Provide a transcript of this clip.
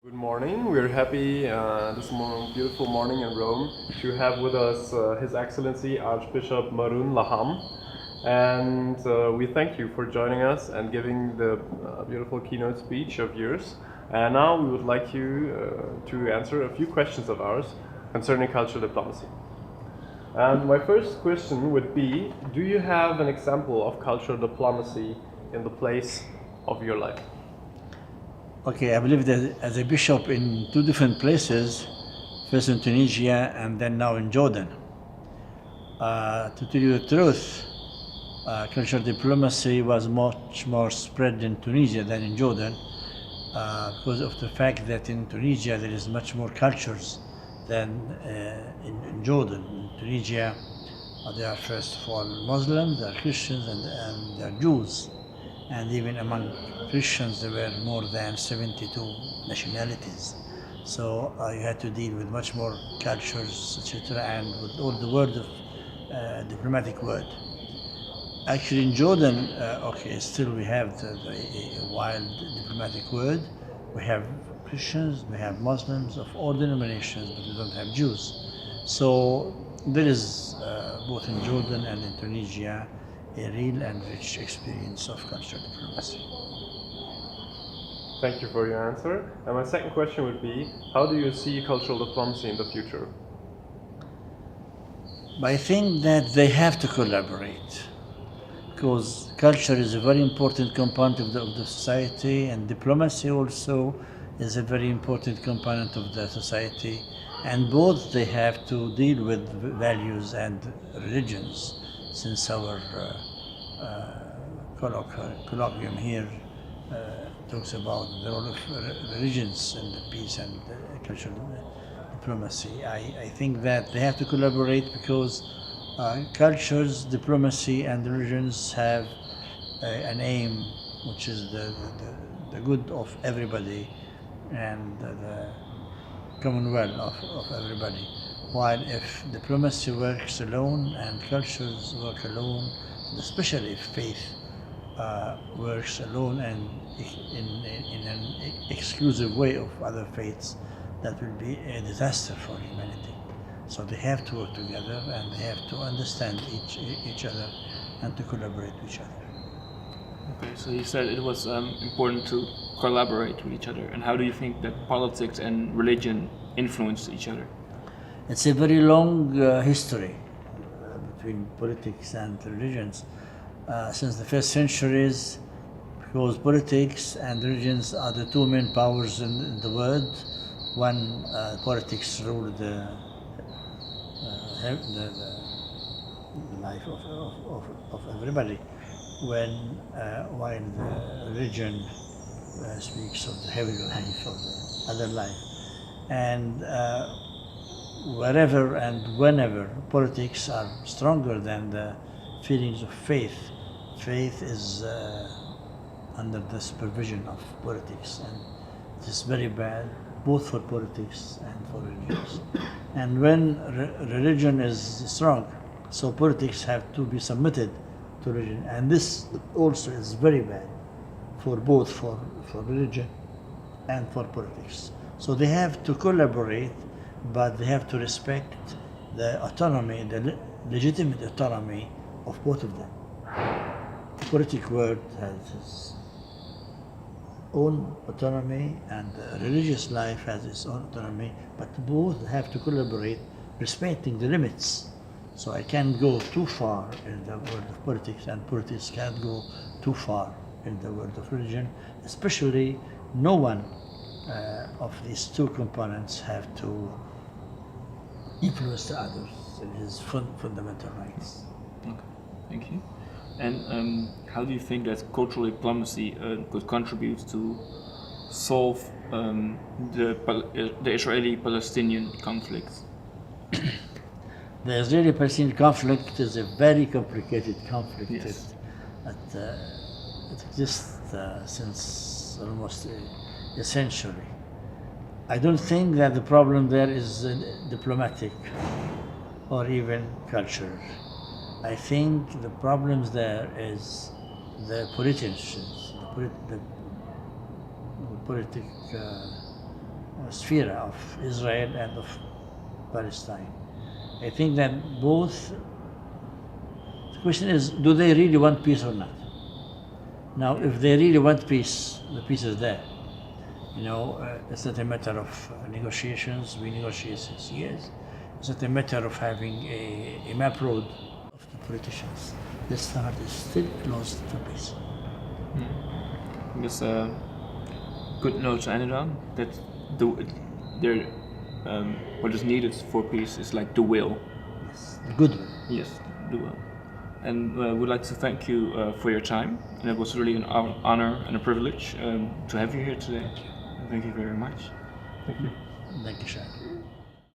Good morning. We're happy beautiful morning in Rome to have with us His Excellency Archbishop Maroun Laham. And we thank you for joining us and giving the beautiful keynote speech of yours. And now we would like you to answer a few questions of ours concerning cultural diplomacy. And my first question would be, do you have an example of cultural diplomacy in the place of your life? Okay, I've lived as a bishop in two different places, first in Tunisia and then now in Jordan. To tell you the truth, cultural diplomacy was much more spread in Tunisia than in Jordan because of the fact that in Tunisia there is much more cultures than in Jordan. In Tunisia, they are first of all Muslims, they are Christians, and they are Jews. And even among Christians, there were more than 72 nationalities. So you had to deal with much more cultures, etc., and with all the word of diplomatic word. Actually, in Jordan, still we have a wild diplomatic word. We have Christians, we have Muslims of all denominations, but we don't have Jews. So there is, both in Jordan and in Tunisia, a real and rich experience of cultural diplomacy. Thank you for your answer. And my second question would be, how do you see cultural diplomacy in the future? I think that they have to collaborate because culture is a very important component of the society, and diplomacy also is a very important component of the society, and both they have to deal with values and religions, since our colloquium here talks about the role of religions in the peace and cultural diplomacy. I think that they have to collaborate because cultures, diplomacy, and religions have an aim, which is the good of everybody and the commonwealth of everybody. While if diplomacy works alone and cultures work alone, especially if faith works alone and in an exclusive way of other faiths, that will be a disaster for humanity. So they have to work together and they have to understand each other and to collaborate with each other. Okay, so you said it was important to collaborate with each other. And how do you think that politics and religion influence each other? It's a very long history between politics and religions. Since the first centuries, because politics and religions are the two main powers in the world. One, politics ruled the life of everybody, while the religion speaks of the heavenly life, of the other life. And wherever and whenever politics are stronger than the feelings of faith, faith is under the supervision of politics, and it is very bad both for politics and for religions. And when religion is strong, so politics have to be submitted to religion, and this also is very bad for both for religion and for politics. So they have to collaborate, but they have to respect the autonomy, the legitimate autonomy of both of them. The political world has its own autonomy and the religious life has its own autonomy, but both have to collaborate, respecting the limits. So I can't go too far in the world of politics, and politics can't go too far in the world of religion. Especially, no one of these two components have to influence the others in his fundamental rights. Okay, thank you. And how do you think that cultural diplomacy could contribute to solve the Israeli-Palestinian conflict? The Israeli-Palestinian conflict is a very complicated conflict. Yes. It exists since almost a century. I don't think that the problem there is diplomatic or even cultural. I think the problems there is the politicians, the sphere of Israel and of Palestine. I think that both. The question is, do they really want peace or not? Now, if they really want peace, the peace is there. It's not a matter of negotiations. We negotiate since years. It's not a matter of having a map road of the politicians. This heart is still closed for peace. I guess a good note to end it on, that what is needed for peace is like the will. Yes, the good will. Yes, the will. And we'd like to thank you for your time. And it was really an honor and a privilege to have you here today. Thank you very much. Thank you. Thank you, Shah.